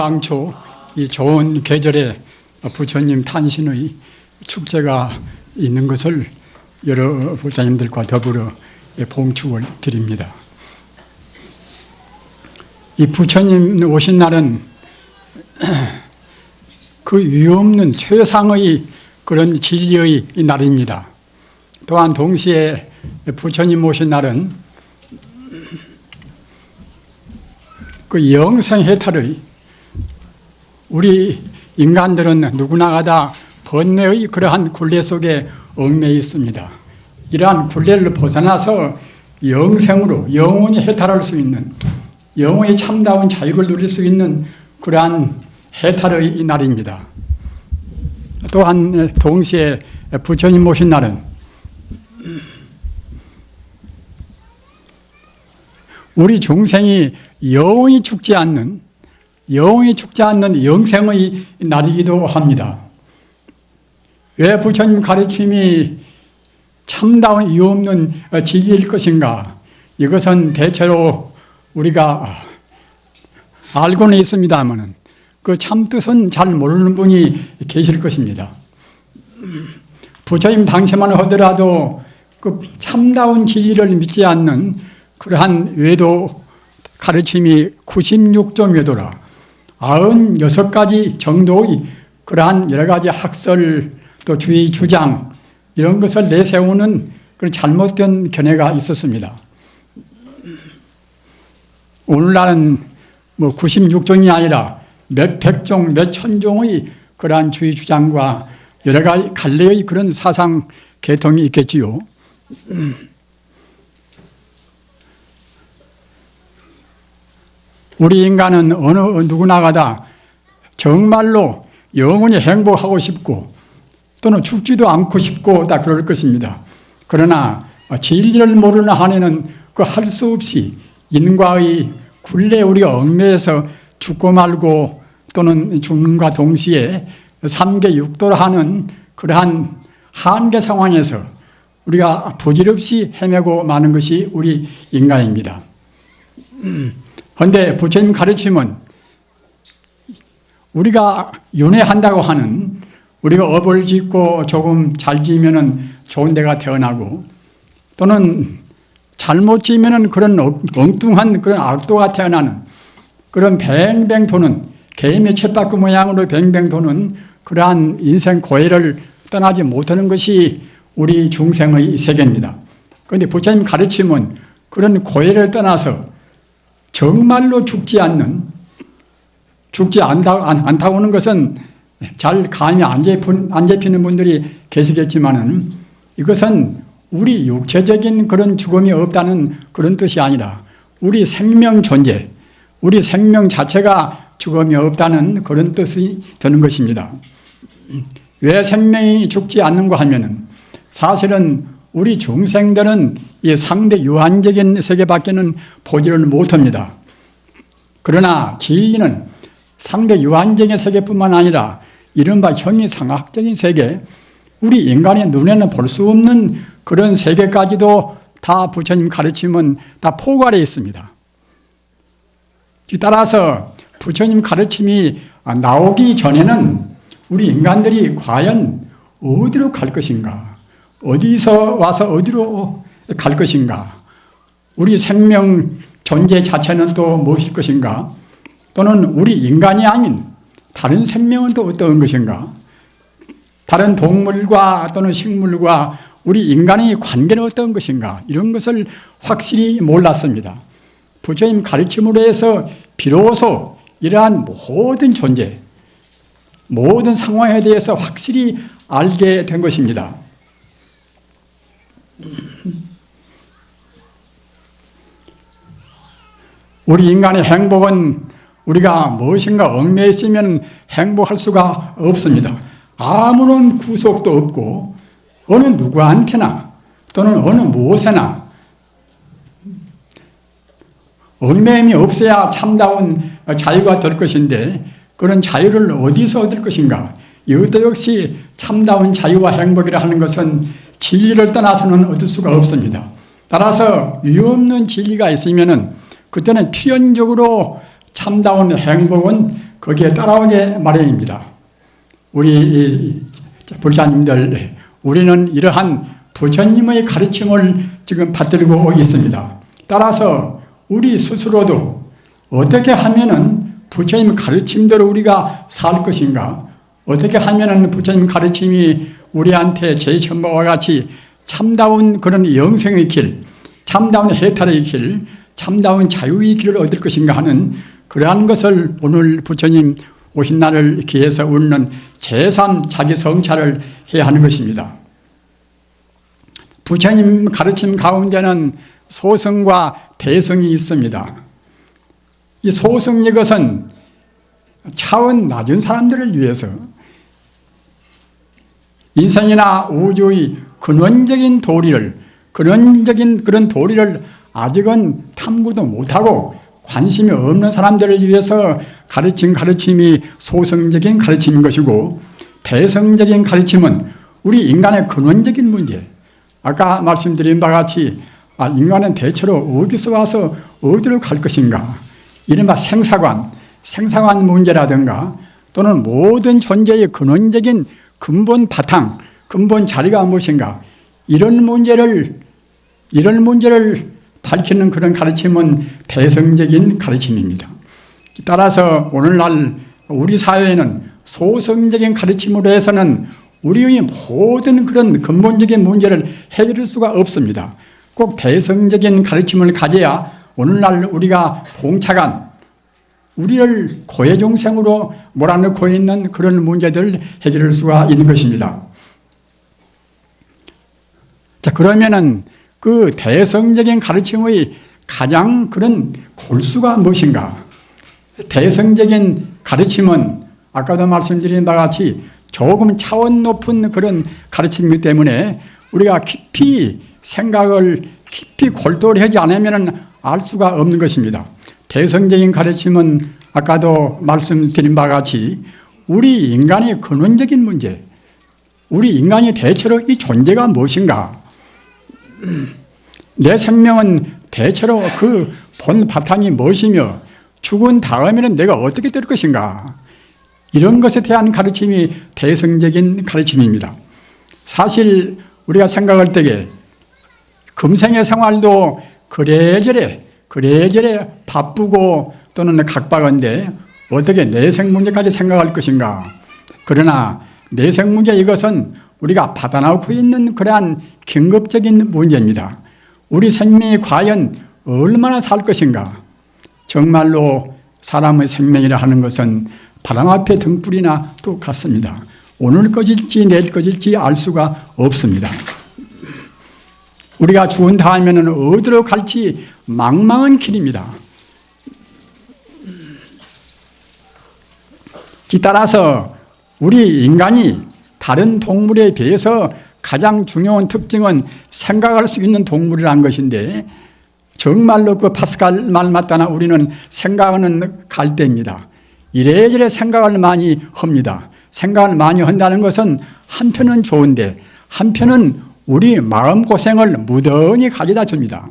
동방초 이 좋은 계절에 부처님 탄신의 축제가 있는 것을 여러 불자님들과 더불어 봉축을 드립니다. 이 부처님 오신 날은 그 위없는 최상의 그런 진리의 날입니다. 또한 동시에 부처님 오신 날은 그 영생해탈의, 우리 인간들은 누구나가 다 번뇌의 그러한 굴레 속에 얽매여 있습니다. 이러한 굴레를 벗어나서 영생으로 영원히 해탈할 수 있는, 영원히 참다운 자유를 누릴 수 있는 그러한 해탈의 날입니다. 또한 동시에 부처님 오신 날은 우리 중생이 영원히 죽지 않는 영생의 날이기도 합니다. 왜 부처님 가르침이 참다운 이유 없는 진리일 것인가? 이것은 대체로 우리가 알고는 있습니다만 그 참뜻은 잘 모르는 분이 계실 것입니다. 부처님 당시만 하더라도 그 참다운 진리를 믿지 않는 그러한 외도 가르침이 96종 외도라 96가지 정도의 그러한 여러 가지 학설 또 주의 주장 이런 것을 내세우는 그런 잘못된 견해가 있었습니다. 오늘날은 뭐 96종이 아니라 몇 백종, 몇 천종의 그러한 주의 주장과 여러 가지 갈래의 그런 사상 계통이 있겠지요. 우리 인간은 어느 누구나가 다 정말로 영원히 행복하고 싶고 또는 죽지도 않고 싶고 다 그럴 것입니다. 그러나 진리를 모르는 한에는 그 할 수 없이 인과의 굴레에 우리가 얽매여서 죽고 말고 또는 죽는과 동시에 삼계육도를 하는 그러한 한계 상황에서 우리가 부질없이 헤매고 마는 것이 우리 인간입니다. 그런데 부처님 가르침은 우리가 윤회한다고 하는, 우리가 업을 짓고 조금 잘 지으면 좋은 데가 태어나고 또는 잘못 지으면 그런 엉뚱한 그런 악도가 태어나는 그런 뱅뱅 도는, 개미의 쳇바퀴 모양으로 뱅뱅 도는 그러한 인생 고해를 떠나지 못하는 것이 우리 중생의 세계입니다. 그런데 부처님 가르침은 그런 고해를 떠나서 정말로 죽지 않다고 하는 것은 잘 감이 안 잡히는 분들이 계시겠지만은 이것은 우리 육체적인 그런 죽음이 없다는 그런 뜻이 아니라 우리 생명 존재, 우리 생명 자체가 죽음이 없다는 그런 뜻이 되는 것입니다. 왜 생명이 죽지 않는가 하면은 사실은 우리 중생들은 이 상대 유한적인 세계밖에는 보지를 못합니다. 그러나 진리는 상대 유한적인 세계뿐만 아니라 이른바 형이상학적인 세계, 우리 인간의 눈에는 볼 수 없는 그런 세계까지도 다 부처님 가르침은 다 포괄해 있습니다. 따라서 부처님 가르침이 나오기 전에는 우리 인간들이 과연 어디로 갈 것인가? 어디서 와서 어디로 갈 것인가? 우리 생명 존재 자체는 또 무엇일 것인가? 또는 우리 인간이 아닌 다른 생명은 또 어떤 것인가? 다른 동물과 또는 식물과 우리 인간의 관계는 어떤 것인가? 이런 것을 확실히 몰랐습니다. 부처님 가르침으로 해서 비로소 이러한 모든 존재, 모든 상황에 대해서 확실히 알게 된 것입니다. 우리 인간의 행복은 우리가 무엇인가 얽매여 있으면 행복할 수가 없습니다. 아무런 구속도 없고 어느 누구한테나 또는 어느 무엇에나 얽매임이 없어야 참다운 자유가 될 것인데 그런 자유를 어디서 얻을 것인가? 이것도 역시 참다운 자유와 행복이라 하는 것은 진리를 떠나서는 얻을 수가 없습니다. 따라서 위없는 진리가 있으면은 그때는 필연적으로 참다운 행복은 거기에 따라오게 마련입니다. 우리 불자님들, 우리는 이러한 부처님의 가르침을 지금 받들고 있습니다. 따라서 우리 스스로도 어떻게 하면은 부처님 가르침대로 우리가 살 것인가, 어떻게 하면은 부처님 가르침이 우리한테 제천법과 같이 참다운 그런 영생의 길, 참다운 해탈의 길, 참다운 자유의 길을 얻을 것인가 하는 그러한 것을 오늘 부처님 오신 날을 기해서 우리는 제3 자기 성찰을 해야 하는 것입니다. 부처님 가르침 가운데는 소승과 대승이 있습니다. 이 소승 이것은 차원 낮은 사람들을 위해서 인생이나 우주의 근원적인 도리를, 근원적인 그런 도리를 아직은 탐구도 못하고 관심이 없는 사람들을 위해서 가르친 가르침이 소승적인 가르침인 것이고, 대승적인 가르침은 우리 인간의 근원적인 문제, 아까 말씀드린 바와 같이 인간은 대체로 어디서 와서 어디로 갈 것인가, 이른바 생사관 문제라든가 또는 모든 존재의 근원적인 근본 바탕, 근본 자리가 무엇인가, 이런 문제를 밝히는 그런 가르침은 대승적인 가르침입니다. 따라서 오늘날 우리 사회에는 소승적인 가르침으로 해서는 우리의 모든 그런 근본적인 문제를 해결할 수가 없습니다. 꼭 대승적인 가르침을 가져야 오늘날 우리가 봉착한 우리를 고해종생으로 몰아넣고 있는 그런 문제들을 해결할 수가 있는 것입니다. 자, 그러면은 그 대승적인 가르침의 가장 그런 골수가 무엇인가? 대승적인 가르침은 아까도 말씀드린 바와 같이 조금 차원 높은 그런 가르침이기 때문에 우리가 깊이 생각을 깊이 골똘히 하지 않으면 알 수가 없는 것입니다. 대승적인 가르침은 아까도 말씀드린 바와 같이 우리 인간의 근원적인 문제, 우리 인간이 대체로 이 존재가 무엇인가, 내 생명은 대체로 그 본 바탕이 무엇이며 죽은 다음에는 내가 어떻게 될 것인가, 이런 것에 대한 가르침이 대승적인 가르침입니다. 사실 우리가 생각할 때에 금생의 생활도 그래저래 바쁘고 또는 각박한데 어떻게 내생 문제까지 생각할 것인가. 그러나 내생 문제 이것은 우리가 받아놓고 있는 그러한 긴급적인 문제입니다. 우리 생명이 과연 얼마나 살 것인가. 정말로 사람의 생명이라 하는 것은 바람 앞에 등불이나 똑같습니다. 오늘 꺼질지 내일 꺼질지 알 수가 없습니다. 우리가 죽은 다음에는 어디로 갈지 망망한 길입니다. 따라서 우리 인간이 다른 동물에 비해서 가장 중요한 특징은 생각할 수 있는 동물이라는 것인데, 정말로 그 파스칼 말 맞다나 우리는 생각하는 갈대입니다. 이래저래 생각을 많이 합니다. 생각을 많이 한다는 것은 한편은 좋은데 한편은 우리 마음고생을 무던히 가져다 줍니다.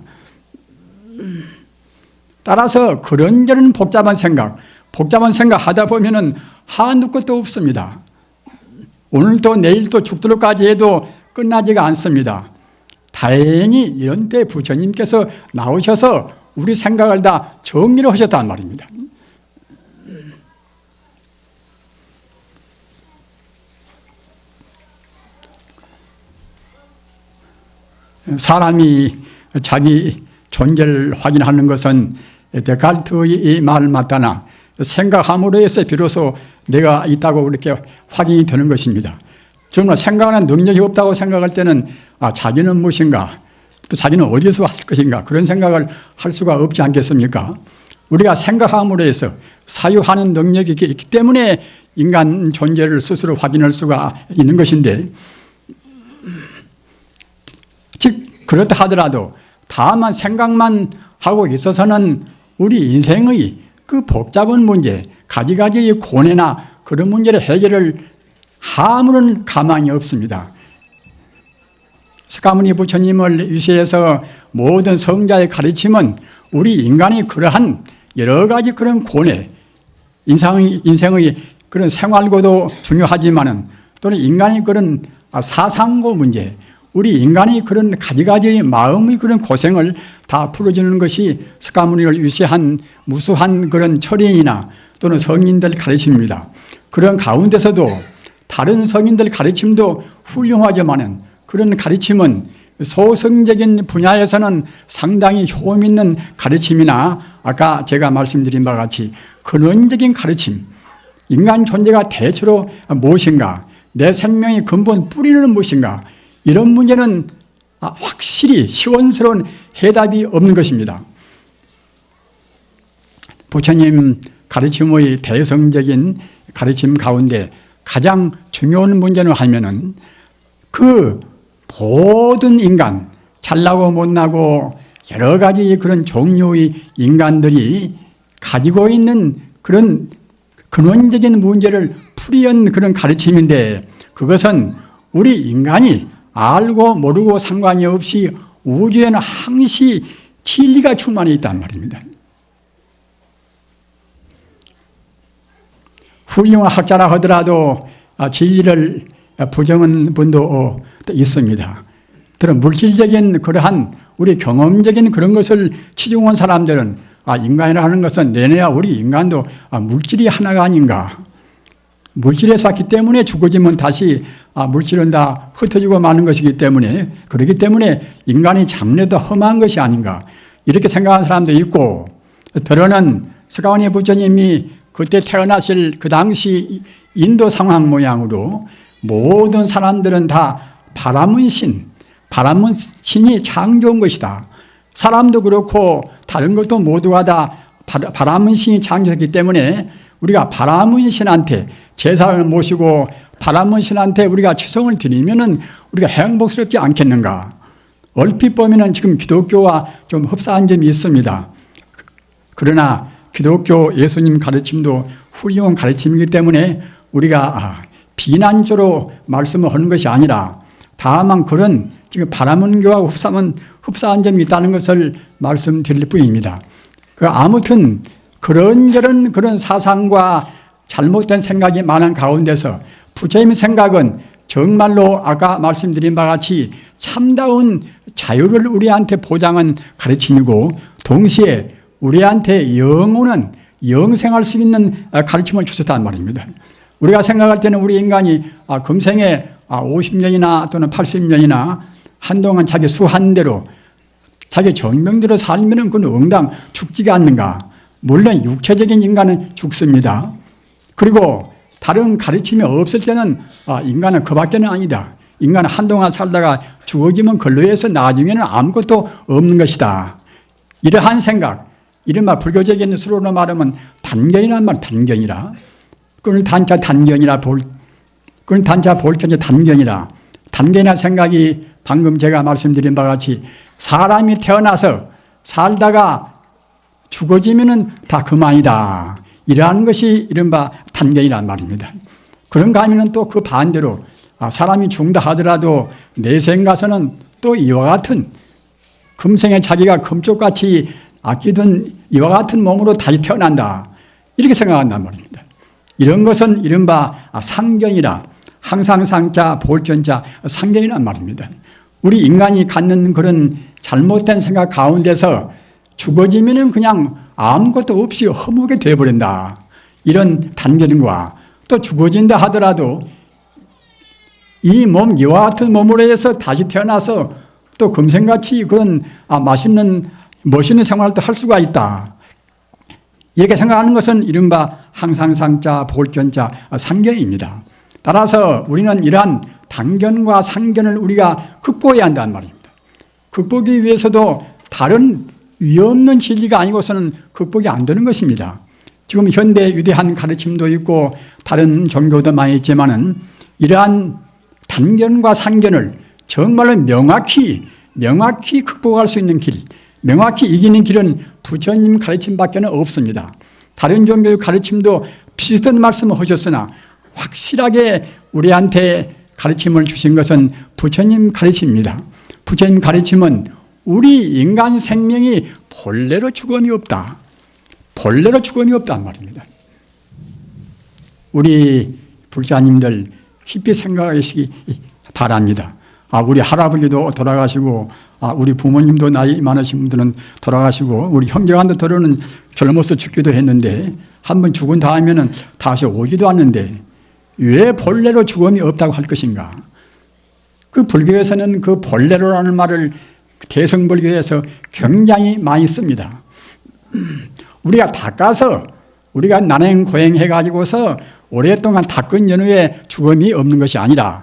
따라서 그런저런 복잡한 생각 하다 보면은 한두 것도 없습니다. 오늘도 내일도 죽도록까지 해도 끝나지가 않습니다. 다행히 이런 때 부처님께서 나오셔서 우리 생각을 다 정리를 하셨단 말입니다. 사람이 자기 존재를 확인하는 것은 데카르트의 말 맞다나 생각함으로 해서 비로소 내가 있다고 이렇게 확인이 되는 것입니다. 정말 생각하는 능력이 없다고 생각할 때는 자기는 무엇인가, 또 자기는 어디서 왔을 것인가, 그런 생각을 할 수가 없지 않겠습니까? 우리가 생각함으로 해서 사유하는 능력이 있기 때문에 인간 존재를 스스로 확인할 수가 있는 것인데, 즉 그렇다 하더라도 다만 생각만 하고 있어서는 우리 인생의 그 복잡한 문제, 가지가지의 고뇌나 그런 문제를 해결을 아무런 가망이 없습니다. 스가모니 부처님을 위시해서 모든 성자의 가르침은 우리 인간이 그러한 여러 가지 그런 고뇌, 인생의 그런 생활고도 중요하지만은 또는 인간의 그런 사상고 문제, 우리 인간의 그런 가지가지의 마음의 그런 고생을 다 풀어주는 것이 석가모니를 유시한 무수한 그런 철인이나 또는 성인들 가르침입니다. 그런 가운데서도 다른 성인들 가르침도 훌륭하지만은 그런 가르침은 소성적인 분야에서는 상당히 효험 있는 가르침이나 아까 제가 말씀드린 바와 같이 근원적인 가르침, 인간 존재가 대체로 무엇인가, 내 생명의 근본 뿌리는 무엇인가, 이런 문제는 확실히 시원스러운 해답이 없는 것입니다. 부처님 가르침의 대성적인 가르침 가운데 가장 중요한 문제는 하면은 그 모든 인간, 잘나고 못나고 여러 가지 그런 종류의 인간들이 가지고 있는 그런 근원적인 문제를 풀이한 그런 가르침인데, 그것은 우리 인간이 알고 모르고 상관이 없이 우주에는 항시 진리가 충만해 있단 말입니다. 훌륭한 학자라 하더라도 진리를 부정하는 분도 있습니다. 그런 물질적인 그러한 우리 경험적인 그런 것을 치중한 사람들은 인간이라 하는 것은 내내야 우리 인간도 물질이 하나가 아닌가. 물질에서 왔기 때문에 죽어지면 다시 물질은 다 흩어지고 마는 것이기 때문에, 그렇기 때문에 인간이 장래도 험한 것이 아닌가, 이렇게 생각하는 사람도 있고, 더러는 석가모니 부처님이 그때 태어나실 그 당시 인도 상황 모양으로 모든 사람들은 다 바람은 신이 창조한 것이다. 사람도 그렇고 다른 것도 모두가 다 바람은 신이 창조했기 때문에 우리가 바람은 신한테 제사를 모시고 바람은 신한테 우리가 치성을 드리면은 우리가 행복스럽지 않겠는가. 얼핏 보면은 지금 기독교와 좀 흡사한 점이 있습니다. 그러나 기독교 예수님 가르침도 훌륭한 가르침이기 때문에 우리가 비난조로 말씀을 하는 것이 아니라 다만 그런 지금 바라문교와 흡사한 점이 있다는 것을 말씀드릴 뿐입니다. 아무튼 그런저런 그런 사상과 잘못된 생각이 많은 가운데서 부처님의 생각은 정말로 아까 말씀드린 바와 같이 참다운 자유를 우리한테 보장한 가르침이고, 동시에 우리한테 영원한 영생할 수 있는 가르침을 주셨단 말입니다. 우리가 생각할 때는 우리 인간이 금생에 50년이나 또는 80년이나 한동안 자기 수한대로 자기 정명대로 살면은 그건 응당 죽지가 않는가. 물론 육체적인 인간은 죽습니다. 그리고 다른 가르침이 없을 때는 인간은 그 밖에는 아니다. 인간은 한동안 살다가 죽어지면 근로해서 나중에는 아무것도 없는 것이다. 이러한 생각, 이른바 불교적인 수로로 말하면 단견이란 말, 단견이라. 그걸 단자 단견이라 그걸 단자 볼견자 단견이라. 단견이라는 생각이 방금 제가 말씀드린 바와 같이 사람이 태어나서 살다가 죽어지면은 다 그만이다. 이러한 것이 이른바 단견이란 말입니다. 그런가 하면은 또 그 반대로 사람이 죽는다 하더라도 내생 가서는 또 이와 같은 금생에 자기가 금쪽같이 아끼던 이와 같은 몸으로 다시 태어난다. 이렇게 생각한단 말입니다. 이런 것은 이른바 상견이라, 항상 상자, 볼견자, 상견이란 말입니다. 우리 인간이 갖는 그런 잘못된 생각 가운데서 죽어지면은 그냥 아무것도 없이 허무하게 되어버린다. 이런 단견과 또 죽어진다 하더라도 이 몸, 이와 같은 몸으로 해서 다시 태어나서 또 금생같이 그런 멋있는 생활도 할 수가 있다. 이렇게 생각하는 것은 이른바 항상상자, 볼견자, 상견입니다. 따라서 우리는 이러한 단견과 상견을 우리가 극복해야 한다는 말입니다. 극복하기 위해서도 다른 위없는 진리가 아니고서는 극복이 안 되는 것입니다. 지금 현대 위대한 가르침도 있고 다른 종교도 많이 있지만은 이러한 단견과 상견을 정말로 명확히 극복할 수 있는 길, 명확히 이기는 길은 부처님 가르침밖에 없습니다. 다른 종교의 가르침도 비슷한 말씀을 하셨으나 확실하게 우리한테 가르침을 주신 것은 부처님 가르침입니다. 부처님 가르침은 우리 인간 생명이 본래로 죽음이 없다. 본래로 죽음이 없단 말입니다. 우리 불자님들 깊이 생각하시기 바랍니다. 우리 할아버지도 돌아가시고, 우리 부모님도 나이 많으신 분들은 돌아가시고, 우리 형제간들은 젊어서 죽기도 했는데, 한번 죽은 다음에는 다시 오지도 않는데, 왜 본래로 죽음이 없다고 할 것인가? 그 불교에서는 그 본래로라는 말을 대승불교에서 굉장히 많이 씁니다. 우리가 닦아서, 우리가 난행고행해가지고서 오랫동안 닦은 연후에 죽음이 없는 것이 아니라,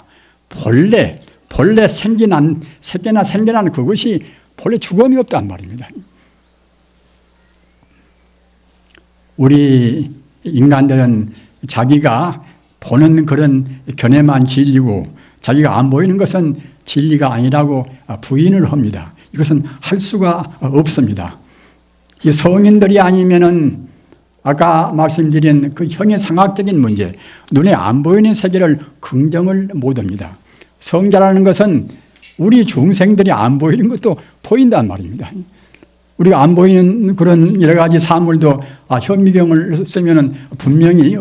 본래 생겨난 그것이 본래 죽음이 없단 말입니다. 우리 인간들은 자기가 보는 그런 견해만 진리고 자기가 안 보이는 것은 진리가 아니라고 부인을 합니다. 이것은 할 수가 없습니다. 이 성인들이 아니면은 아까 말씀드린 그 형이상학적인 문제, 눈에 안 보이는 세계를 긍정을 못합니다. 성자라는 것은 우리 중생들이 안 보이는 것도 보인단 말입니다. 우리가 안 보이는 그런 여러 가지 사물도 현미경을 쓰면은 분명히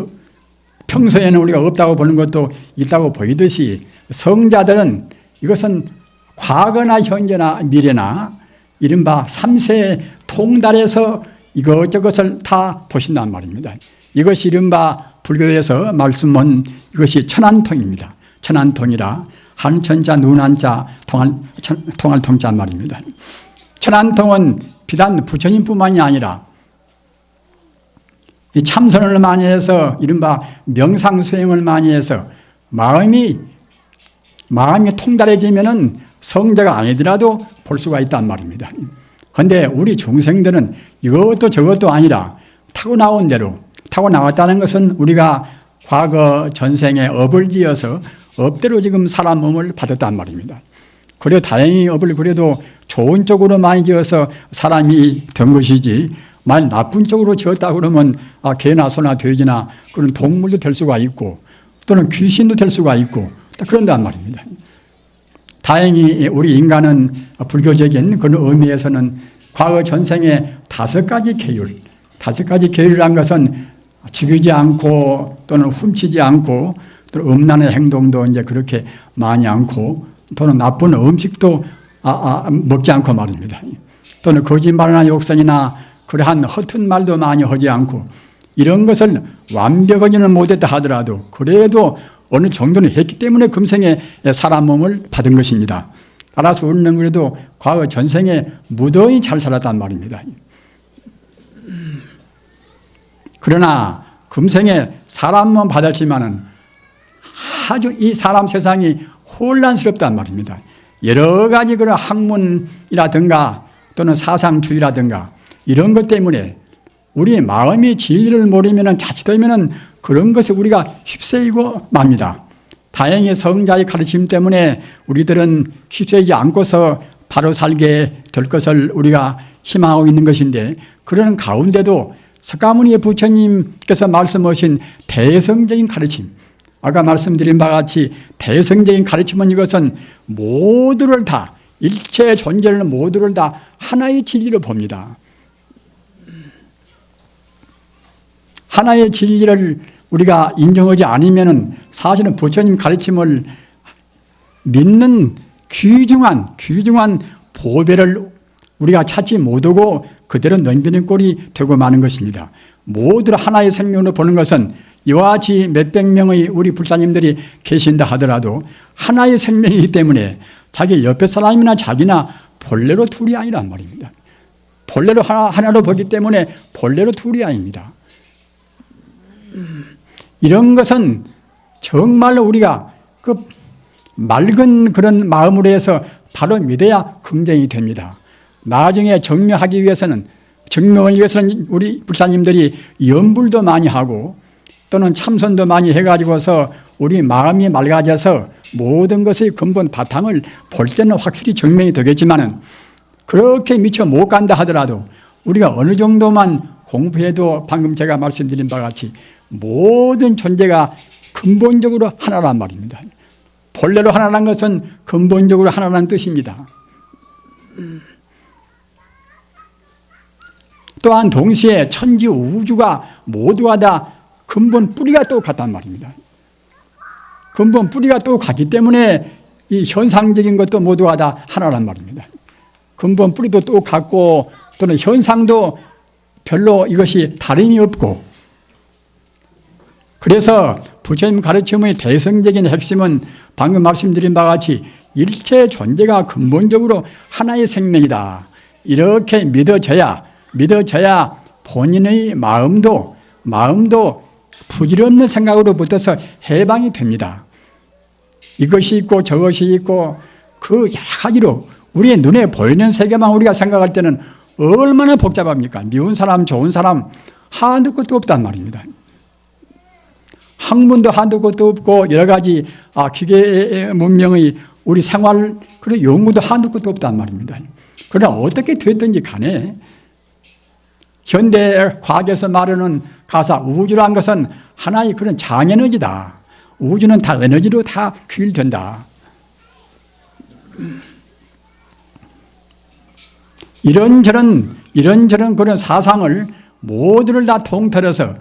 평소에는 우리가 없다고 보는 것도 있다고 보이듯이 성자들은 이것은 과거나 현재나 미래나 이른바 삼세 통달에서 이것저것을 다 보신단 말입니다. 이것이 이른바 불교에서 말씀은 이것이 천안통입니다. 천안통이라 한천자 눈한자 통할 통자 말입니다. 천안통은 비단 부처님뿐만이 아니라 이 참선을 많이 해서 이른바 명상수행을 많이 해서 마음이 통달해지면은 성자가 아니더라도 볼 수가 있단 말입니다. 그런데 우리 중생들은 이것도 저것도 아니라 타고나온 대로, 타고나왔다는 것은 우리가 과거 전생에 업을 지어서 업대로 지금 사람 몸을 받았단 말입니다. 그래 다행히 업을 그래도 좋은 쪽으로 많이 지어서 사람이 된 것이지, 만약 나쁜 쪽으로 지었다 그러면 개나 소나 돼지나 그런 동물도 될 수가 있고 또는 귀신도 될 수가 있고 그런단 말입니다. 다행히 우리 인간은 불교적인 그런 의미에서는 과거 전생에 5가지 계율이란 것은 죽이지 않고 또는 훔치지 않고 또 음란의 행동도 이제 그렇게 많이 않고 또는 나쁜 음식도 먹지 않고 말입니다. 또는 거짓말이나 욕설이나 그러한 허튼 말도 많이 하지 않고 이런 것을 완벽하지는 못했다 하더라도 그래도 어느 정도는 했기 때문에 금생에 사람 몸을 받은 것입니다. 따라서 우리는 그래도 과거 전생에 무더히 잘 살았단 말입니다. 그러나 금생에 사람 몸 받았지만은 아주 이 사람 세상이 혼란스럽단 말입니다. 여러 가지 그런 학문이라든가 또는 사상주의라든가 이런 것 때문에 우리 마음이 진리를 모르면 자칫하면 그런 것에 우리가 휩쓸리고 맙니다. 다행히 성자의 가르침 때문에 우리들은 휩쓸리지 않고서 바로 살게 될 것을 우리가 희망하고 있는 것인데, 그런 가운데도 석가모니 부처님께서 말씀하신 대성적인 가르침, 아까 말씀드린 바와 같이 대성적인 가르침은 이것은 모두를 다, 일체 존재를 모두를 다 하나의 진리로 봅니다. 하나의 진리를 우리가 인정하지 않으면은 사실은 부처님 가르침을 믿는 귀중한 보배를 우리가 찾지 못하고 그대로 넘기는 꼴이 되고 마는 것입니다. 모두를 하나의 생명으로 보는 것은 이와 같이 몇백 명의 우리 불사님들이 계신다 하더라도 하나의 생명이기 때문에 자기 옆에 사람이나 자기나 본래로 둘이 아니란 말입니다. 본래로 하나로 보기 때문에 본래로 둘이 아닙니다. 이런 것은 정말로 우리가 그 맑은 그런 마음으로 해서 바로 믿어야 긍정이 됩니다. 나중에 증명을 위해서는 우리 불사님들이 연불도 많이 하고 또는 참선도 많이 해가지고서 우리 마음이 맑아져서 모든 것의 근본 바탕을 볼 때는 확실히 증명이 되겠지만은 그렇게 미처 못 간다 하더라도 우리가 어느 정도만 공부해도 방금 제가 말씀드린 바와 같이 모든 존재가 근본적으로 하나란 말입니다. 본래로 하나란 것은 근본적으로 하나라는 뜻입니다. 또한 동시에 천지 우주가 모두가 다 근본 뿌리가 똑같단 말입니다. 근본 뿌리가 똑같기 때문에 이 현상적인 것도 모두가 다 하나란 말입니다. 근본 뿌리도 똑같고 또는 현상도 별로 이것이 다름이 없고, 그래서 부처님 가르침의 대성적인 핵심은 방금 말씀드린 바와 같이 일체 존재가 근본적으로 하나의 생명이다. 이렇게 믿어져야 본인의 마음도 부질없는 생각으로부터서 해방이 됩니다. 이것이 있고 저것이 있고 그 여러 가지로 우리의 눈에 보이는 세계만 우리가 생각할 때는 얼마나 복잡합니까? 미운 사람, 좋은 사람 한두 것도 없단 말입니다. 학문도 한두 것도 없고 여러 가지 기계 문명의 우리 생활 그런 연구도 한두 것도 없단 말입니다. 그러나 어떻게 됐든지 간에 현대 과학에서 말하는 가사 우주라는 것은 하나의 그런 장에너지다. 우주는 다 에너지로 다 규율된다. 이런저런 그런 사상을 모두를 다 통틀어서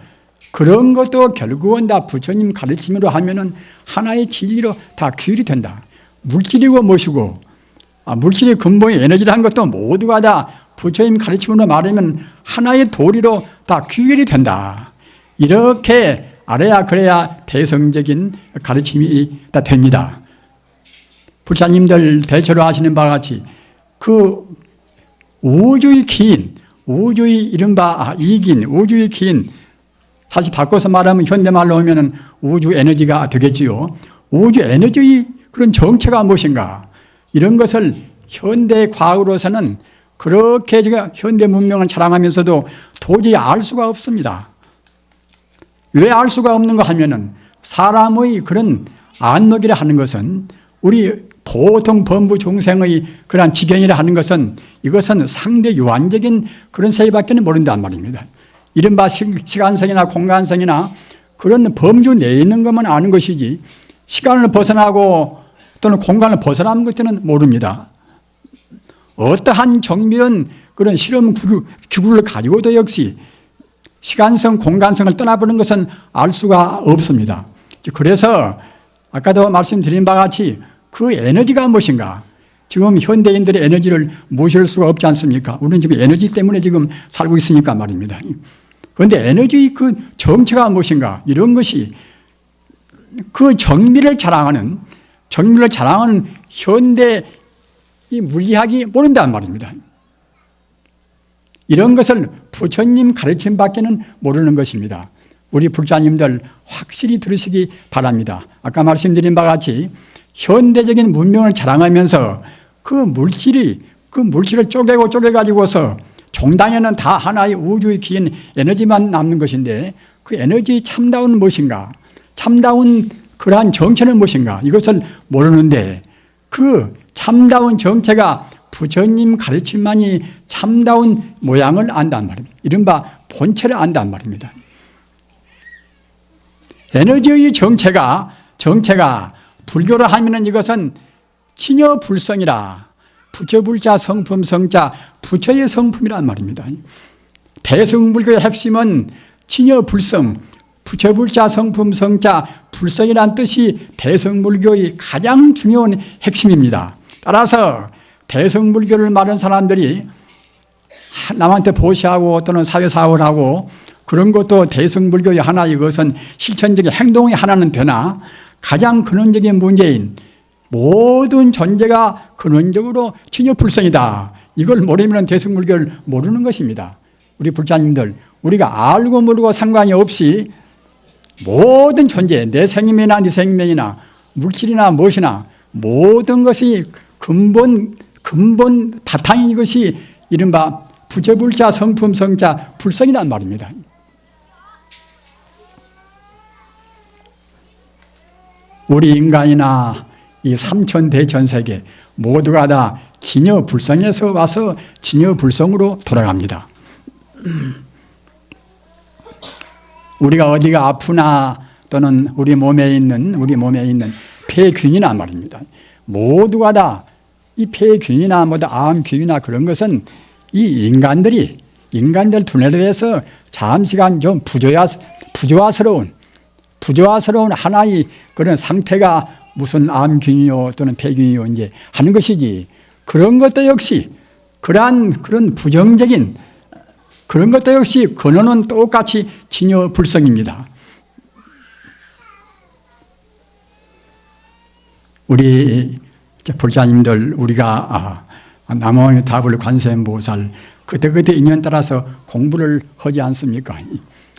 그런 것도 결국은 다 부처님 가르침으로 하면은 하나의 진리로 다 규율이 된다. 물질이고 무엇이고, 물질의 근본의 에너지라는 것도 모두가 다 부처님 가르침으로 말하면 하나의 도리로 다 규율이 된다. 이렇게 알아야 그래야 대성적인 가르침이 다 됩니다. 불자님들 대체로 하시는 바와 같이 그 우주의 기인, 우주의 이른바 이긴, 우주의 기인, 다시 바꿔서 말하면 현대말로 하면 우주 에너지가 되겠지요. 우주 에너지의 그런 정체가 무엇인가? 이런 것을 현대 과학으로서는 그렇게 제가 현대 문명을 자랑하면서도 도저히 알 수가 없습니다. 왜 알 수가 없는가 하면은 사람의 그런 안목이라 하는 것은 우리 보통 범부 중생의 그러한 지경이라 하는 것은 이것은 상대 유한적인 그런 세계밖에 모른단 말입니다. 이른바 시간성이나 공간성이나 그런 범주 내에 있는 것만 아는 것이지 시간을 벗어나고 또는 공간을 벗어나는 것들은 모릅니다. 어떠한 정밀한 그런 실험 기구를 가지고도 역시 시간성, 공간성을 떠나보는 것은 알 수가 없습니다. 그래서 아까도 말씀드린 바와 같이 그 에너지가 무엇인가? 지금 현대인들의 에너지를 모실 수가 없지 않습니까? 우리는 지금 에너지 때문에 지금 살고 있으니까 말입니다. 그런데 에너지의 그 정체가 무엇인가? 이런 것이 그 정밀을 자랑하는 현대 이 물리학이 모른단 말입니다. 이런 것을 부처님 가르침밖에는 모르는 것입니다. 우리 불자님들 확실히 들으시기 바랍니다. 아까 말씀드린 바와 같이 현대적인 문명을 자랑하면서 그 물질을 쪼개가지고서 종당에는 다 하나의 우주의 기인 에너지만 남는 것인데 그 에너지의 참다운 무엇인가? 참다운 그러한 정체는 무엇인가? 이것을 모르는데 그 참다운 정체가 부처님 가르침만이 참다운 모양을 안단 말입니다. 이른바 본체를 안단 말입니다. 에너지의 정체가 불교로 하면은 이것은 진여불성이라, 부처불자 성품 성자 부처의 성품이란 말입니다. 대승불교의 핵심은 진여불성, 부처불자 성품 성자 불성이란 뜻이 대승불교의 가장 중요한 핵심입니다. 따라서 대승불교를 말하는 사람들이 남한테 보시하고 또는 사회사업을 하고 그런 것도 대승불교의 하나, 이것은 실천적인 행동의 하나는 되나 가장 근원적인 문제인 모든 존재가 근원적으로 진여불성이다. 이걸 모르면 대승불교를 모르는 것입니다. 우리 불자님들, 우리가 알고 모르고 상관이 없이 모든 존재, 내 생명이나 네 생명이나 물질이나 무엇이나 모든 것이 근본 바탕이 이것이 이른바 부처불자 성품 성자 불성이란 말입니다. 우리 인간이나 이 삼천대천세계 모두가 다 진여불성에서 와서 진여불성으로 돌아갑니다. 우리가 어디가 아프나 또는 우리 몸에 있는 폐균이나 말입니다. 모두가 다 이 폐균이나 암균이나 그런 것은 이 인간들 눈에 대해서 잠시간 좀 부조화스러운 하나의 그런 상태가 무슨 암균이요 또는 폐균이요 이제 하는 것이지, 그런 것도 역시 그런 부정적인 그런 것도 역시 근원은 똑같이 진여불성입니다. 우리 불자님들, 우리가 남원의 답을 관세음보살 그때그때 인연 따라서 공부를 하지 않습니까?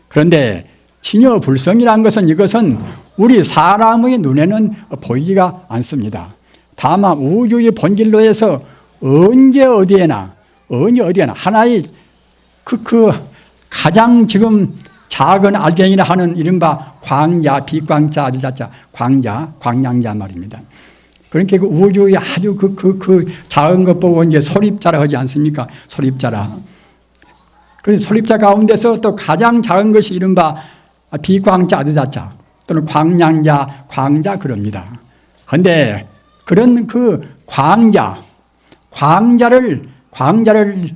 그런데 진여불성이라는 것은, 이것은 우리 사람의 눈에는 보이지가 않습니다. 다만 우주의 본질로 해서 언제 어디에나 하나의 그 가장 지금 작은 알갱이라 하는 이른바 광자, 비광자, 아들자자, 광량자 말입니다. 그러니까 그 우주의 아주 그 작은 것 보고 이제 소립자라 하지 않습니까? 소립자라. 그래서 소립자 가운데서 또 가장 작은 것이 이른바 비광자, 아들자자 또는 광자 그럽니다. 그런데 그런 그 광자를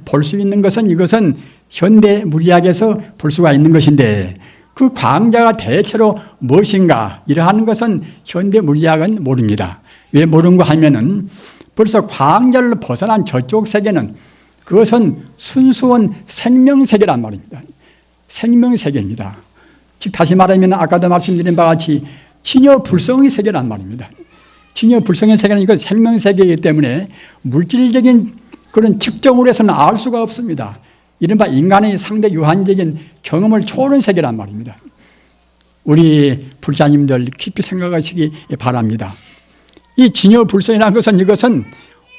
볼 수 있는 것은, 이것은 현대 물리학에서 볼 수가 있는 것인데, 그 광자가 대체로 무엇인가 이러한 것은 현대 물리학은 모릅니다. 왜 모르는가 하면은 벌써 광자를 벗어난 저쪽 세계는, 그것은 순수한 생명세계란 말입니다. 생명세계입니다. 즉 다시 말하면 아까도 말씀드린 바와 같이 진여불성의 세계란 말입니다. 진여불성의 세계는 이거 생명세계이기 때문에 물질적인 그런 측정으로 해서는 알 수가 없습니다. 이른바 인간의 상대 유한적인 경험을 초월한 세계란 말입니다. 우리 불자님들 깊이 생각하시기 바랍니다. 이 진여불성이라는 것은, 이것은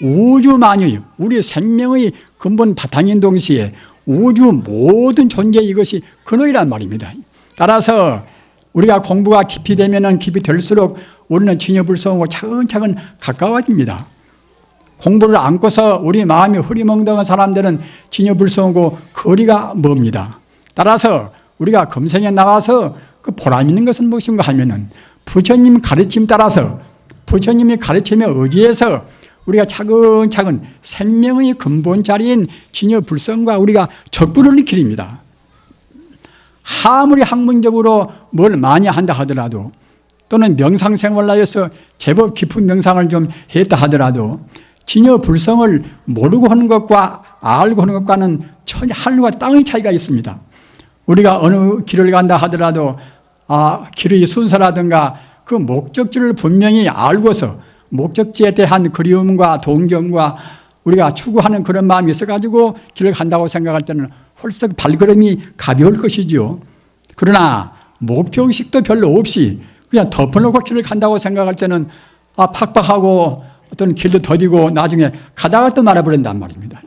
우주만유, 우리 생명의 근본 바탕인 동시에 우주 모든 존재, 이것이 근원이란 말입니다. 따라서 우리가 공부가 깊이 되면 깊이 될수록 우리는 진여불성하고 차근차근 가까워집니다. 공부를 안고서 우리 마음이 흐리멍덩한 사람들은 진여불성하고 거리가 멉니다. 따라서 우리가 금생에 나와서 그 보람 있는 것은 무엇인가 하면은 부처님 가르침 따라서, 부처님의 가르침에 의지해서 우리가 차근차근 생명의 근본 자리인 진여불성과 우리가 적부를 기립니다. 아무리 학문적으로 뭘 많이 한다 하더라도, 또는 명상생활하여서 제법 깊은 명상을 좀 했다 하더라도 진여불성을 모르고 하는 것과 알고 하는 것과는 전혀 하늘과 땅의 차이가 있습니다. 우리가 어느 길을 간다 하더라도 길의 순서라든가 그 목적지를 분명히 알고서 목적지에 대한 그리움과 동경과 우리가 추구하는 그런 마음이 있어가지고 길을 간다고 생각할 때는 헐썩 발걸음이 가벼울 것이지요. 그러나 목표의식도 별로 없이 그냥 덮어놓고 길을 간다고 생각할 때는 팍팍하고 어떤 길도 더디고 나중에 가다가 또 말아버린단 말입니다.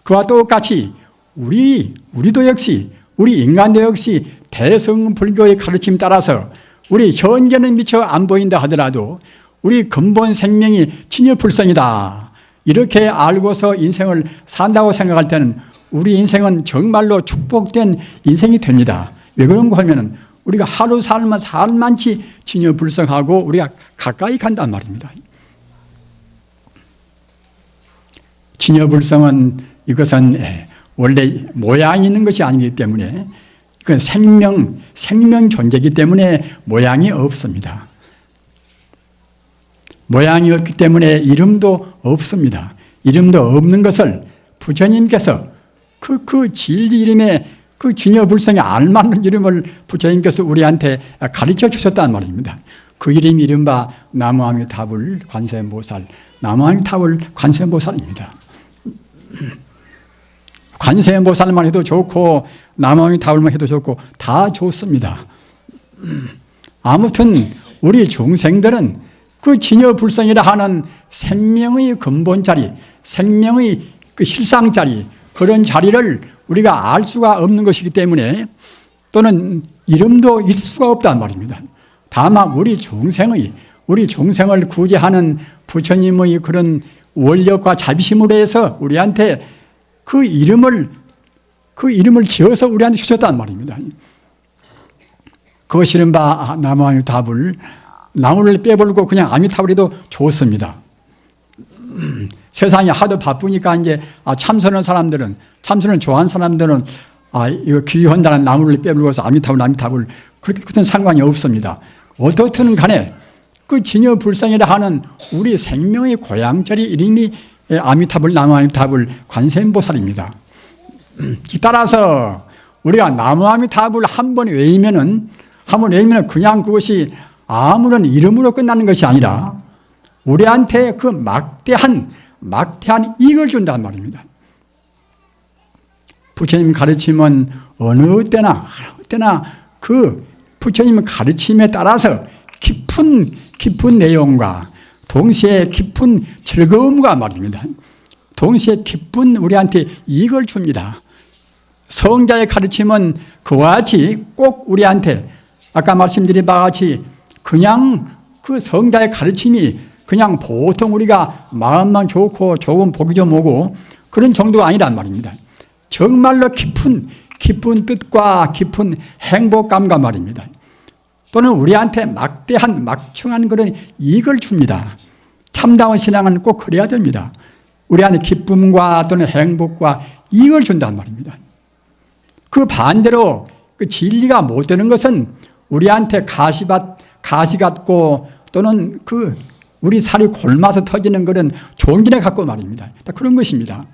그와 똑같이 우리도 역시, 우리 인간도 역시 대성불교의 가르침 따라서 우리 현재는 미처 안 보인다 하더라도 우리 근본 생명이 진여불성이다, 이렇게 알고서 인생을 산다고 생각할 때는 우리 인생은 정말로 축복된 인생이 됩니다. 왜 그런가 하면은 우리가 하루 살만치 진여불성하고 우리가 가까이 간단 말입니다. 진여불성은, 이것은 원래 모양이 있는 것이 아니기 때문에, 이건 생명 존재이기 때문에 모양이 없습니다. 모양이 없기 때문에 이름도 없습니다. 이름도 없는 것을 부처님께서 그 진리 이름에 그 진여불성에 알맞는 이름을 부처님께서 우리한테 가르쳐 주셨단 말입니다. 그 이름이 이른바 나무아미타불 관세음보살, 나무아미타불 관세음보살입니다. 관세음보살만 해도 좋고 나무아미타불만 해도 좋고 다 좋습니다. 아무튼 우리 중생들은 그 진여불성이라 하는 생명의 근본 자리, 생명의 그 실상 자리, 그런 자리를 우리가 알 수가 없는 것이기 때문에, 또는 이름도 있을 수가 없단 말입니다. 다만 우리 중생을 구제하는 부처님의 그런 원력과 자비심으로 해서 우리한테 그 이름을 지어서 우리한테 주셨단 말입니다. 그것이 이른바 나무아미타불, 나무를 빼버리고 그냥 아미타불 해도 좋습니다. 세상이 하도 바쁘니까 이제 참선을 좋아하는 사람들은 이거 귀한다는 나무를 빼불고서 아미타불 그렇게 큰 상관이 없습니다. 어떻든 간에 그 진여불성이라 하는 우리 생명의 고향절이 이름이 아미타불, 나무 아미타불, 관세음보살입니다. 따라서 우리가 나무 아미타불 한 번 외우면은 그냥 그것이 아무런 이름으로 끝나는 것이 아니라 우리한테 그 막대한 이익을 준단 말입니다. 부처님 가르침은 어느 때나 그 부처님 가르침에 따라서 깊은 내용과 동시에 깊은 즐거움과 말입니다. 동시에 깊은 우리한테 이익을 줍니다. 성자의 가르침은 그와 같이 꼭 우리한테 아까 말씀드린 바와 같이 그냥 그 성자의 가르침이 그냥 보통 우리가 마음만 좋고 조금 보기 좀 오고 그런 정도가 아니란 말입니다. 정말로 깊은 뜻과 깊은 행복감과 말입니다. 또는 우리한테 막중한 그런 이익을 줍니다. 참다운 신앙은 꼭 그래야 됩니다. 우리한테 기쁨과 또는 행복과 이익을 준단 말입니다. 그 반대로 그 진리가 못 되는 것은 우리한테 가시 같고 또는 그 우리 살이 골마서 터지는 그런 종기네 같고 말입니다. 그런 것입니다.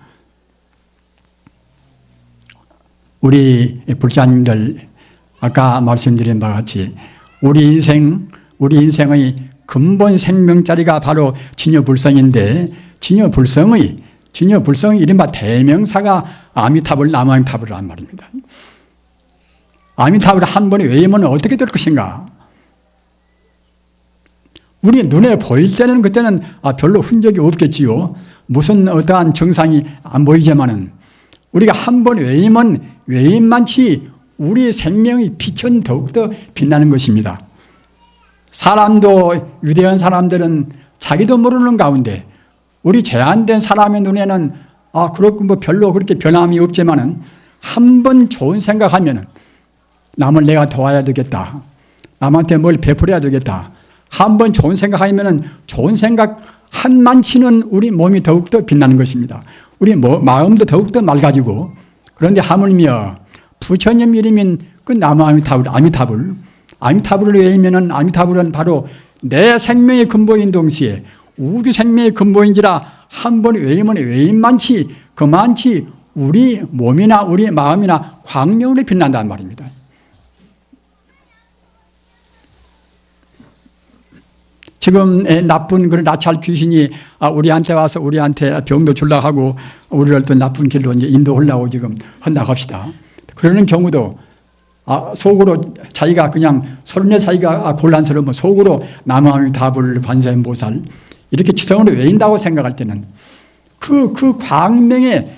우리 불자님들 아까 말씀드린 바와 같이 우리 인생의 근본 생명자리가 바로 진여불성인데 진여불성의 이른바 대명사가 아미타불, 나무 아미타불이란 말입니다. 아미타불을 한 번에 외우면 어떻게 될 것인가? 우리 눈에 보일 때는 그때는 별로 흔적이 없겠지요. 무슨 어떠한 증상이 안 보이지만은 우리가 한 번 외우면 외임만치 우리 생명의 빛은 더욱더 빛나는 것입니다. 사람도 위대한 사람들은 자기도 모르는 가운데 우리 제한된 사람의 눈에는 그렇고 별로 그렇게 변함이 없지만은 한 번 좋은 생각하면은 남을 내가 도와야 되겠다. 남한테 뭘 베풀어야 되겠다. 한 번 좋은 생각하면은 좋은 생각 한만치는 우리 몸이 더욱더 빛나는 것입니다. 우리 마음도 더욱더 맑아지고 그런데 하물며 부처님 이름인 그 나무 아미타불을 외우면은 아미타불은 바로 내 생명의 근본인 동시에 우주 생명의 근본인지라 한 번 외우면 외임만치 그만치 우리 몸이나 우리 마음이나 광명으로 빛난다는 말입니다. 지금 나쁜 그런 나찰 귀신이 우리한테 와서 우리한테 병도 주려고 하고 우리를 또 나쁜 길로 이제 인도하려고 지금 한다고 합시다. 그러는 경우도 속으로 자기가 그냥 서른의 자기가 곤란스러우면 속으로 나무아미타불 관세음보살 이렇게 지성으로 외인다고 생각할 때는 그 광명에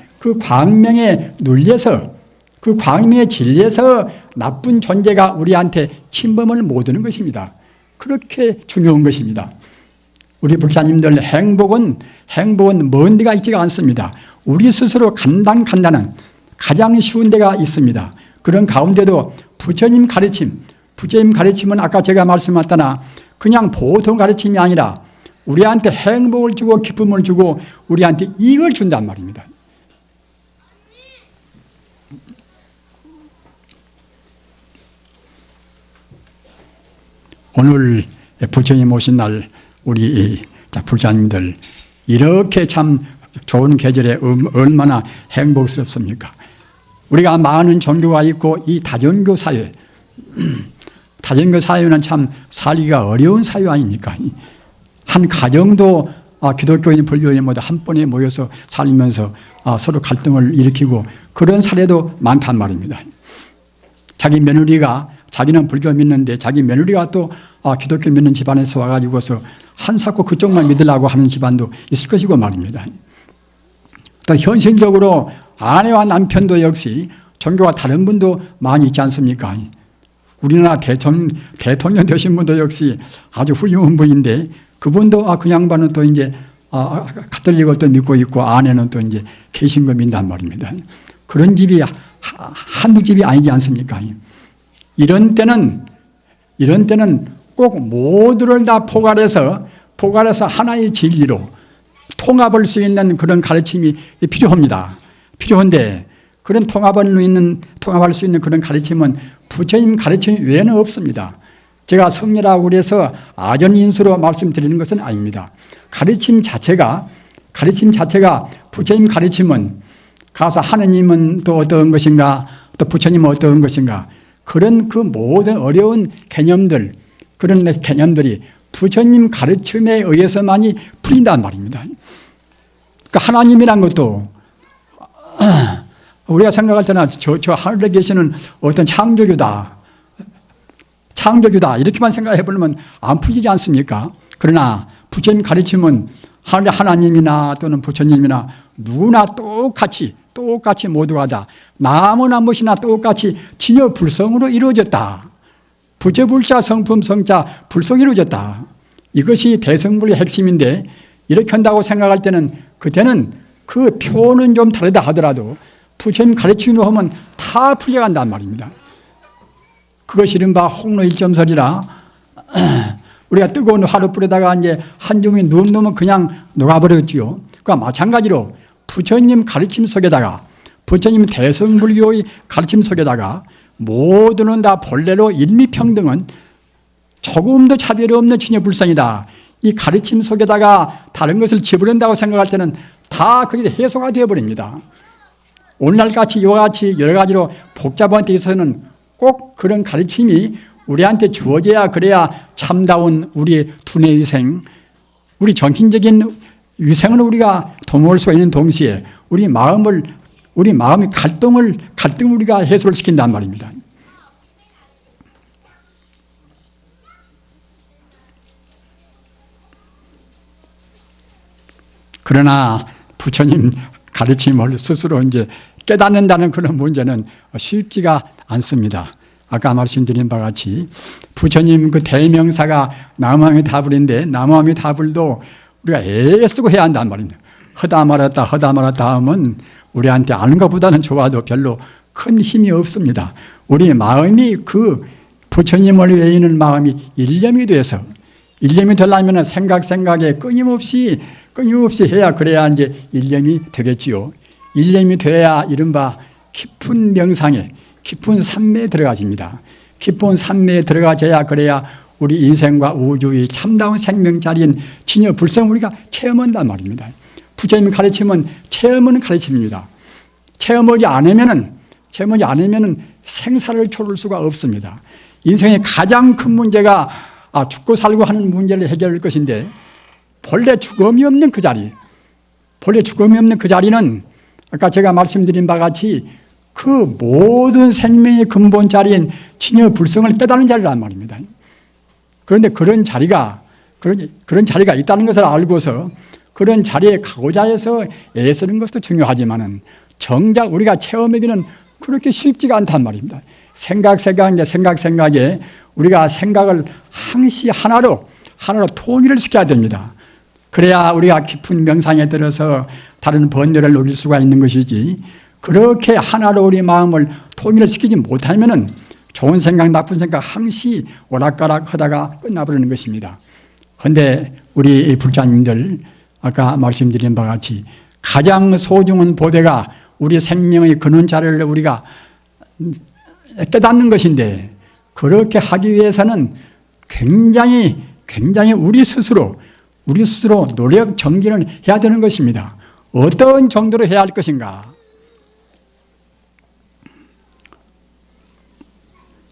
눌려서 그 광명에 질려서 나쁜 존재가 우리한테 침범을 못 하는 것입니다. 그렇게 중요한 것입니다. 우리 불자님들 행복은 먼 데가 있지가 않습니다. 우리 스스로 간단한 가장 쉬운 데가 있습니다. 그런 가운데도 부처님 가르침은 아까 제가 말씀했다나 그냥 보통 가르침이 아니라 우리한테 행복을 주고 기쁨을 주고 우리한테 이익을 준단 말입니다. 오늘 부처님 오신 날 우리 불자님들 이렇게 참 좋은 계절에 얼마나 행복스럽습니까? 우리가 많은 종교가 있고 이 다종교 사회는 참 살기가 어려운 사회 아닙니까? 한 가정도 기독교인 불교인 모두 한 번에 모여서 살면서 서로 갈등을 일으키고 그런 사례도 많단 말입니다. 자기 며느리가 자기는 불교 믿는데 자기 며느리가 또 기독교 믿는 집안에서 와가지고서 한사코 그쪽만 믿으려고 하는 집안도 있을 것이고 말입니다. 또 현실적으로 아내와 남편도 역시 종교가 다른 분도 많이 있지 않습니까? 우리나라 대통령 되신 분도 역시 아주 훌륭한 분인데 그분도 그 양반은 또 이제 가톨릭을 또 믿고 있고 아내는 또 이제 개신교 믿는단 말입니다. 그런 집이 한두 집이 아니지 않습니까? 이런 때는 꼭 모두를 다 포괄해서 하나의 진리로 통합할 수 있는 그런 가르침이 필요합니다. 필요한데 그런 통합할 수 있는 그런 가르침은 부처님 가르침 외에는 없습니다. 제가 성례라고 그래서 아전인수로 말씀드리는 것은 아닙니다. 가르침 자체가 부처님 가르침은 가서 하느님은 또 어떤 것인가, 또 부처님은 어떤 것인가, 그런 그 모든 어려운 개념들, 그런 개념들이 부처님 가르침에 의해서만이 풀린단 말입니다. 그러니까 하나님이란 것도 우리가 생각할 때는 저 하늘에 계시는 어떤 창조주다 이렇게만 생각해 보면 안 풀리지 않습니까? 그러나 부처님 가르침은 하늘의 하나님이나 또는 부처님이나 누구나 똑같이 모두가 다 나무나 무엇이나 똑같이 진여불성으로 이루어졌다. 부처불자 성품성자 불성이 이루어졌다. 이것이 대성불의 핵심인데 이렇게 한다고 생각할 때는 그때는 그 표는 좀 다르다 하더라도 부처님 가르침으로 하면 다 풀려간단 말입니다. 그것이 이른바 홍로 일점설이라 우리가 뜨거운 화롯불에다가 이제 한 줌이 넣으면 그냥 녹아버렸지요. 그러니까 마찬가지로 부처님 가르침 속에다가 부처님 대성불교의 가르침 속에다가 모두는 다 본래로 일미평등은 조금도 차별이 없는 진여불성이다. 이 가르침 속에다가 다른 것을 집어넣는다고 생각할 때는 다 그게 해소가 되어버립니다. 오늘날같이 이와 같이 여러 가지로 복잡한 데 있어서는 꼭 그런 가르침이 우리한테 주어져야 그래야 참다운 우리 두뇌위생, 우리 정신적인 위생을 우리가 도모할 수 있는 동시에 우리 마음의 갈등을 우리가 해소를 시킨단 말입니다. 그러나 부처님 가르침을 스스로 이제 깨닫는다는 그런 문제는 쉽지가 않습니다. 아까 말씀드린 바와 같이 부처님 그 대명사가 나무아미타불인데 나무아미타불도 우리가 애쓰고 해야 한단 말입니다. 하다 말았다 하면 우리한테 아는 것보다는 좋아도 별로 큰 힘이 없습니다. 우리 마음이 그 부처님을 외이는 마음이 일념이 돼서 일념이 되려면 생각에 끊임없이 해야 그래야 이제 일념이 되겠지요. 일념이 돼야 이른바 깊은 명상에 깊은 산매에 들어가집니다. 깊은 산매에 들어가져야 그래야 우리 인생과 우주의 참다운 생명자리인 진여불성을 우리가 체험한단 말입니다. 부처님 가르침은 체험은 가르침입니다. 체험하지 않으면은 생사를 초를 수가 없습니다. 인생의 가장 큰 문제가 죽고 살고 하는 문제를 해결할 것인데 본래 죽음이 없는 그 자리는 아까 제가 말씀드린 바와 같이 그 모든 생명의 근본 자리인 진여불성을 깨닫는 자리란 말입니다. 그런데 그런 자리가 있다는 것을 알고서 그런 자리에 가고자 해서 애쓰는 것도 중요하지만은 정작 우리가 체험하기는 그렇게 쉽지가 않단 말입니다. 생각에 우리가 생각을 항시 하나로 통일을 시켜야 됩니다. 그래야 우리가 깊은 명상에 들어서 다른 번뇌를 녹일 수가 있는 것이지, 그렇게 하나로 우리 마음을 통일을 시키지 못하면은 좋은 생각, 나쁜 생각 항시 오락가락 하다가 끝나버리는 것입니다. 그런데 우리 불자님들 아까 말씀드린 바와 같이 가장 소중한 보배가 우리 생명의 근원자를 우리가 깨닫는 것인데, 그렇게 하기 위해서는 굉장히 우리 스스로 노력 정진을 해야 되는 것입니다. 어떤 정도로 해야 할 것인가?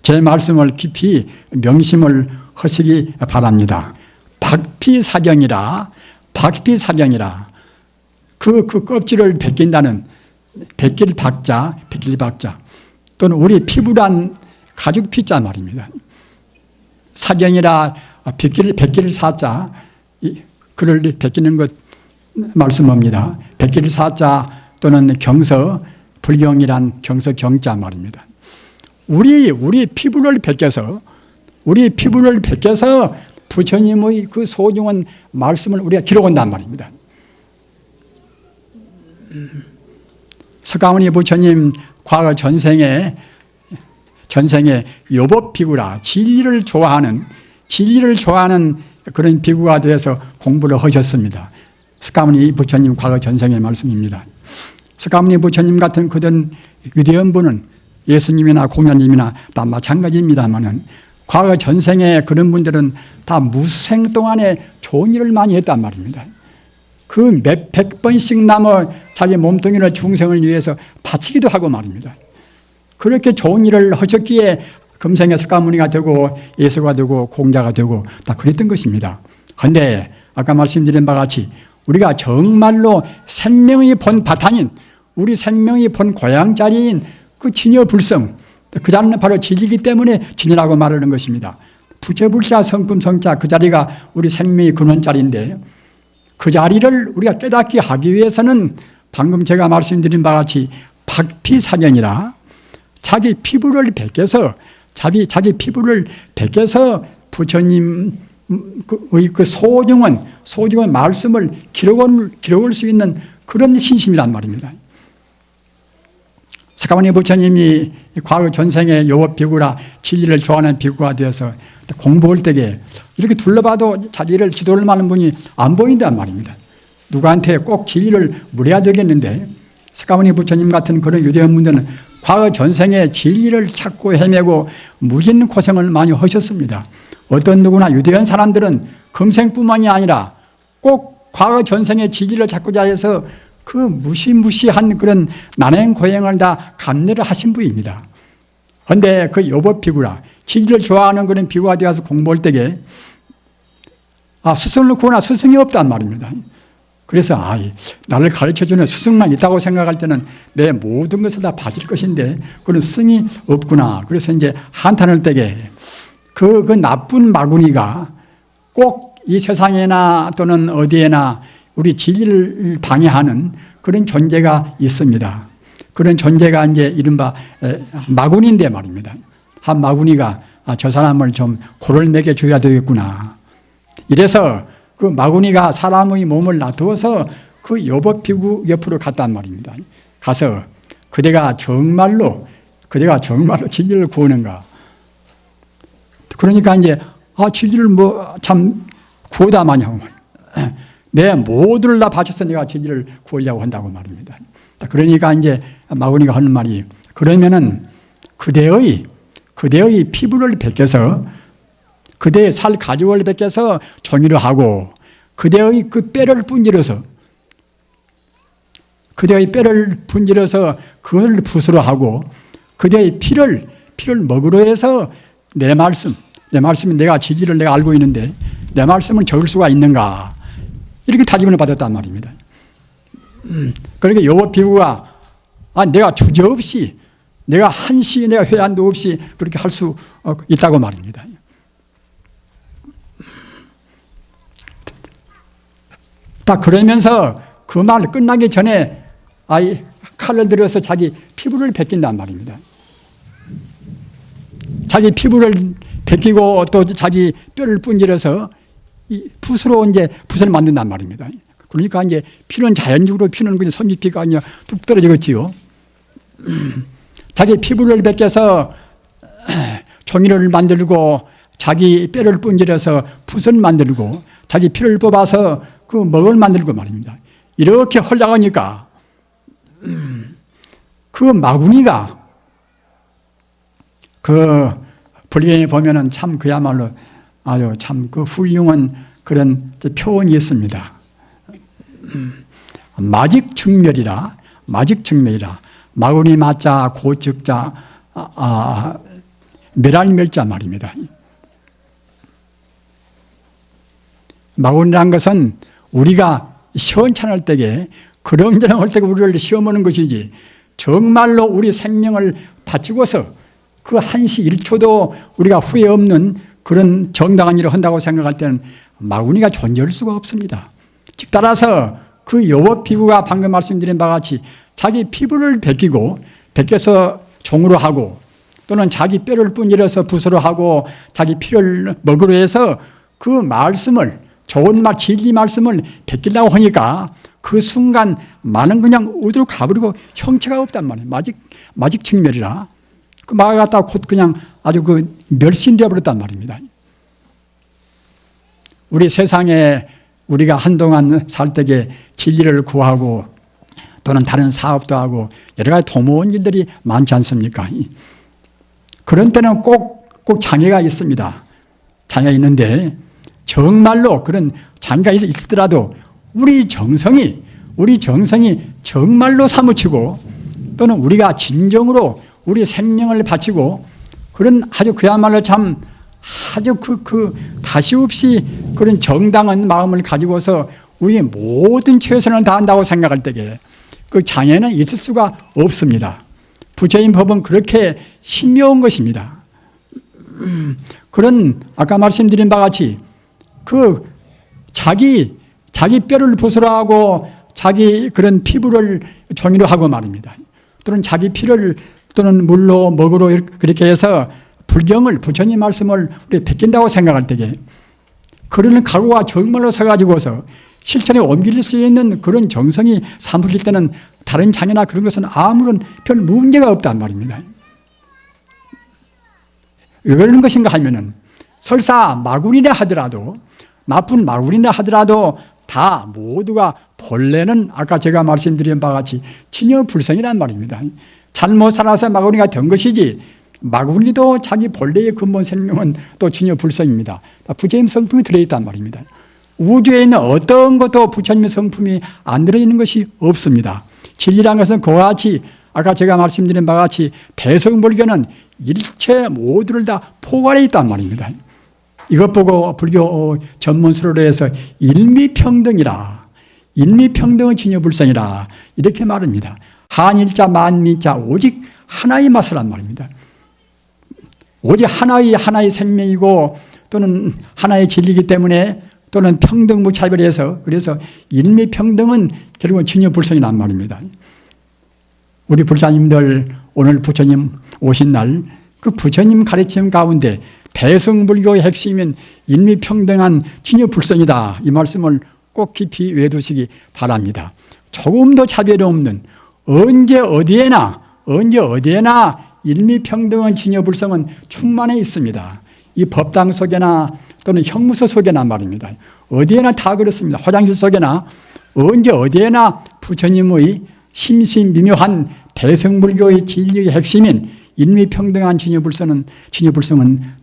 제 말씀을 깊이 명심을 하시기 바랍니다. 박피사경이라 그 껍질을 벗긴다는 백길박자 또는 우리 피부란 가죽 피자 말입니다. 사경이라 백길 사자, 그를 벗기는 것 말씀합니다. 백길 사자 또는 경서, 불경이란 경서 경자 말입니다. 우리 피부를 벗겨서 부처님의 그 소중한 말씀을 우리가 기록한단 말입니다. 석가모니 부처님 과거 전생에 요법 비구라 진리를 좋아하는 그런 비구가 되어서 공부를 하셨습니다. 석가모니 부처님 과거 전생의 말씀입니다. 석가모니 부처님 같은 그런 위대한 분은 예수님이나 공자님이나 다 마찬가지입니다만은 과거 전생에 그런 분들은 다 무생 동안에 좋은 일을 많이 했단 말입니다. 그 몇백 번씩 남아 자기 몸뚱이를 중생을 위해서 바치기도 하고 말입니다. 그렇게 좋은 일을 하셨기에 금생에 석가모니가 되고 예수가 되고 공자가 되고 다 그랬던 것입니다. 그런데 아까 말씀드린 바와 같이 우리가 정말로 생명의 본 바탕인 우리 생명의 본 고향자리인 그 진여불성 그 자리는 바로 진리이기 때문에 진리라고 말하는 것입니다. 부처불자 성품성자 그 자리가 우리 생명의 근원자리인데 그 자리를 우리가 깨닫게 하기 위해서는 방금 제가 말씀드린 바와 같이 박피사경이라 자기 피부를 벗겨서 자기 피부를 벗겨서 부처님의 그 소중한 말씀을 기록할 수 있는 그런 신심이란 말입니다. 석가모니 부처님이 과거 전생에 요법 비구라 진리를 좋아하는 비구가 되어서 공부할 때에 이렇게 둘러봐도 자기를 지도할 만한 분이 안 보인단 말입니다. 누구한테 꼭 진리를 물어야 되겠는데 석가모니 부처님 같은 그런 위대한 분들은 과거 전생에 진리를 찾고 헤매고 무진 고생을 많이 하셨습니다. 어떤 누구나 위대한 사람들은 금생뿐만이 아니라 꼭 과거 전생에 진리를 찾고자 해서 그 무시무시한 그런 난행 고행을 다 감내를 하신 분입니다. 그런데 그 요법 비구라 진리를 좋아하는 그런 비구가 되어서 공부할 때에 스승을 구하나 스승이 없단 말입니다. 그래서 나를 가르쳐주는 스승만 있다고 생각할 때는 내 모든 것을 다 바칠 것인데 그런 스승이 없구나. 그래서 이제 한탄할 때에 그 나쁜 마구니가 꼭 이 세상에나 또는 어디에나 우리 진리를 방해하는 그런 존재가 있습니다. 그런 존재가 이제 이른바 마구니인데 말입니다. 한 마구니가 저 사람을 좀 고를 매겨 줘야 되겠구나. 이래서 그 마구니가 사람의 몸을 놔두어서 그 요법비구 옆으로 갔단 말입니다. 가서 그대가 정말로 진리를 구하는가. 그러니까 이제 진리를 참 구하다 마냐고 내 모두를 다 바쳐서 내가 진리를 구하려고 한다고 말입니다. 그러니까 이제 마구니가 하는 말이 그러면은 그대의 피부를 벗겨서 그대의 살 가죽을 벗겨서 종이를 하고 그대의 그 뼈를 분질러서 그걸 붓으로 하고 그대의 피를 먹으로 해서 내 말씀은 내가 진리를 내가 알고 있는데 내 말씀을 적을 수가 있는가 이렇게 다짐을 받았단 말입니다. 그러니까 요법 비구가 내가 주저없이 내가 한시 내가 회한도 없이 그렇게 할 수 있다고 말입니다. 딱 그러면서 그 말 끝나기 전에 칼을 들여서 자기 피부를 벗긴단 말입니다. 자기 피부를 벗기고 또 자기 뼈를 분질러서 이 붓으로 이제 붓을 만든단 말입니다. 그러니까 이제 피는 자연적으로 피는 그냥 선지피가 아니라 뚝 떨어지겠지요. 자기 피부를 벗겨서 종이를 만들고 자기 뼈를 분질러서 붓을 만들고 자기 피를 뽑아서 그 먹을 만들고 말입니다. 이렇게 헐려가니까 그 마구니가 그 불경에 보면은 참 그야말로 아주 참 그 훌륭한 그런 표현이 있습니다. 마직측멸이라 마구니 마자 고측자 멸할멸자 말입니다. 마구니란 것은 우리가 시원찮을 때에 그런저런 할 때에 우리를 시험하는 것이지 정말로 우리 생명을 바치고서 그 한시 1초도 우리가 후회 없는 그런 정당한 일을 한다고 생각할 때는 마구니가 존재할 수가 없습니다. 즉 따라서 그 요법 비구가 방금 말씀드린 바와 같이 자기 피부를 벗겨서 종으로 하고 또는 자기 뼈를 분질러서 붓으로 하고 자기 피를 먹으로 해서 그 말씀을 좋은 말 진리 말씀을 벗기려고 하니까 그 순간 많은 그냥 어디로 가버리고 형체가 없단 말이에요. 마직측멸이라 그 마가 갖다가 곧 그냥 아주 그 멸신되어 버렸단 말입니다. 우리 세상에 우리가 한동안 살 때에 진리를 구하고 또는 다른 사업도 하고 여러 가지 도모한 일들이 많지 않습니까? 그런 때는 꼭 장애가 있습니다. 장애가 있는데 정말로 그런 장애가 있더라도 우리 정성이 정말로 사무치고 또는 우리가 진정으로 우리 생명을 바치고 그런 아주 그야말로 참 아주 다시 없이 그런 정당한 마음을 가지고서 우리의 모든 최선을 다한다고 생각할 때에 그 장애는 있을 수가 없습니다. 부처님 법은 그렇게 신묘한 것입니다. 그런 아까 말씀드린 바와 같이 그 자기 뼈를 부스러하고 자기 그런 피부를 종이로 하고 말입니다. 또는 자기 피를 또는 물로 먹으로 그렇게 해서 부처님 말씀을 우리 베낀다고 생각할 때에 그런 각오가 정말로 서가지고서 실천에 옮길 수 있는 그런 정성이 사무칠 때는 다른 장애나 그런 것은 아무런 별 문제가 없단 말입니다. 왜 그러는 것인가 하면은 설사 마군이라 하더라도 나쁜 마군이라 하더라도 다 모두가 본래는 아까 제가 말씀드린 바와 같이 친여불성이란 말입니다. 잘못 살아서 마구니가 된 것이지 마구니도 자기 본래의 근본 생명은 또 친여불성입니다. 부처님 성품이 들어있단 말입니다. 우주에 있는 어떤 것도 부처님의 성품이 안 들어있는 것이 없습니다. 진리란 것은 그와 같이 아까 제가 말씀드린 바와 같이 대성불교는 일체 모두를 다 포괄해 있단 말입니다. 이것 보고 불교 전문서로 해서 일미평등이라, 일미평등은 진여불성이라 이렇게 말합니다. 한일자 만미자 오직 하나의 맛이란 말입니다. 오직 하나의 생명이고 또는 하나의 진리이기 때문에 또는 평등무차별해서 그래서 일미평등은 결국은 진여불성이란 말입니다. 우리 불자님들 오늘 부처님 오신 날 그 부처님 가르침 가운데 대승불교의 핵심인 일미평등한 진여불성이다. 이 말씀을 꼭 깊이 외두시기 바랍니다. 조금도 차별이 없는 언제 어디에나 일미평등한 진여불성은 충만해 있습니다. 이 법당 속에나 또는 형무소 속에나 말입니다. 어디에나 다 그렇습니다. 화장실 속에나 언제 어디에나 부처님의 심심미묘한 대승불교의 진리의 핵심인 일미평등한 진여불성은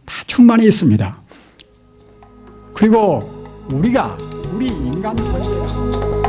다 충만해 있습니다. 그리고 우리 인간 존재